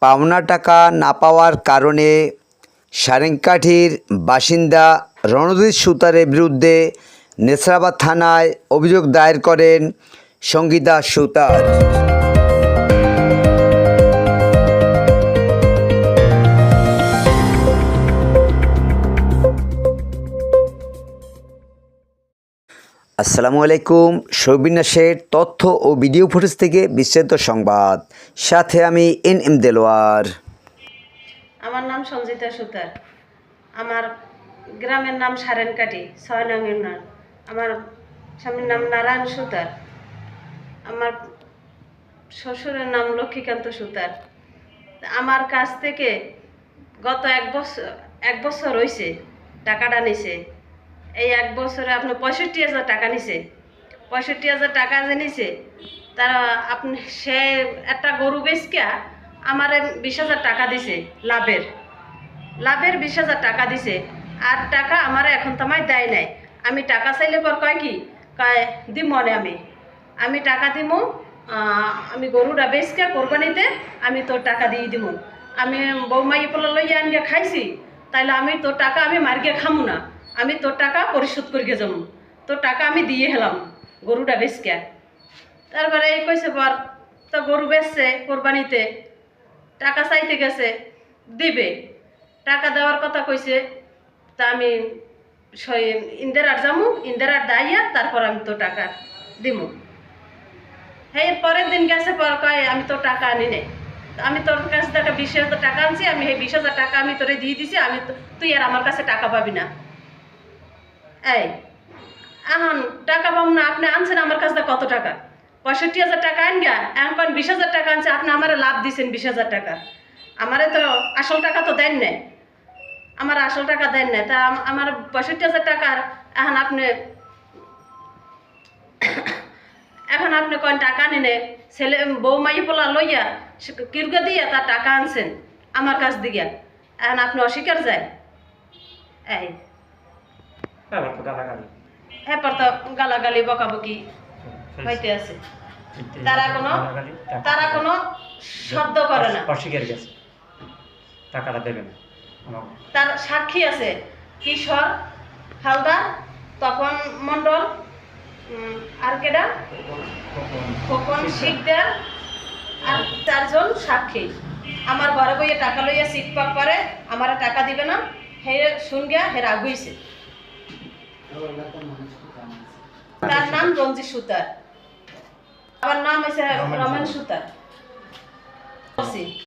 পাওনা টাকা না পাওয়ার কারণে সারেঙ্গাকাঠির বাসিন্দা রণজিৎ সুতারের বিরুদ্ধে নেছারাবাদ থানায় অভিযোগ দায়ের করেন সঙ্গীতা সুতার। আসসালামু আলাইকুম। সবিনাশের তথ্য ও ভিডিও ফুটেজ থেকে বিস্তারিত সংবাদ, সাথে আমি এনএম দেলোয়ার। আমার নাম সঞ্জিতা সুতার। আমার গ্রামের নাম সারেঙ্গাকাঠি ৬ নং ইউনিয়ন। আমার স্বামীর নাম নারায়ণ সুতার। আমার শ্বশুরের নাম লক্ষ্মীকান্ত সুতার। আমার কাছ থেকে গত এক বছর হয়েছে টাকাটা নিছে। এই এক বছরে আপনি ৬৫,০০০ টাকা নিছে। ৬৫,০০০ টাকা যে নিছে, তারা সে একটা গরু বেচকা আমার ২০,০০০ টাকা দিছে, লাভের ২০,০০০ টাকা দিছে। আর টাকা আমার এখন তোমায় দেয় নাই। আমি টাকা চাইলে পর কয় কি কয় দিম মনে আমি টাকা দিব, আমি গরুটা বেচকা কোরবানিতে আমি তোর টাকা দিয়ে দিব। আমি বৌমাই পোলা লইয়া আনিয়ে খাইছি, তাইলে আমি তোর টাকা আমি মার্গে খামু না, আমি তোর টাকা পরিশোধ করিয়ে যাবো, তোর টাকা আমি দিয়ে হেলাম গরুটা বেচকা। তারপরে এই কইছে পর তো গরু বেচছে কোরবানিতে, টাকা চাইতে গেছে, দিবে টাকা দেওয়ার কথা কইছে। তা আমি ইন্দিরার যামু, ইন্দিরার দাইয়া তারপর আমি তো টাকা দিব। হ্যাঁ, পরের দিন গেছে, পর কয় আমি তো টাকা আনি নাই, আমি তোর কাছ থেকে ২০,০০০ টাকা আনছি, আমি এই ২০,০০০ টাকা আমি তোরে দিয়ে দিছি, তুই আর আমার কাছে টাকা পাবি না। এই এখন টাকা পাবো না, আপনি আনছেন আমার কাছে কত টাকা? ৬৫,০০০ টাকা আন গা, এখন ২০,০০০ টাকা আনছে, আপনি আমার লাভ দিচ্ছেন ২০,০০০ টাকা। আমারে তো আসল টাকা তো দেন নাই, আমার আসল টাকা দেন নাই। তা আমার ৬৫,০০০ টাকার এখন আপনি কয়েন টাকা নিনে ছেলে বৌমাই পোলা লইয়া কিরগা দিয়া তার টাকা আনছেন আমার কাছ দিয়া, এখন আপনি অস্বীকার যায়। এই এরপর তো গালাগালি বকাবকি হইতে আছে। তারা কোনো শব্দ করে না, অস্বীকার গেছে, টাকাটা দেবে না। তার সাক্ষী আছে কিশোর হালদার, তপন মণ্ডল, আর কেডা খোকন শিকদার, আর ৪ জন সাক্ষী। আমার ঘরে বইয়ে টাকা লইয়া সিটপাক করে, আমার টাকা দিবে না, হে শুন গিয়া হে রাগ হইছে। তার নাম রঞ্জিত সুতার, আমার নাম হয়েছে রমেন সুতার।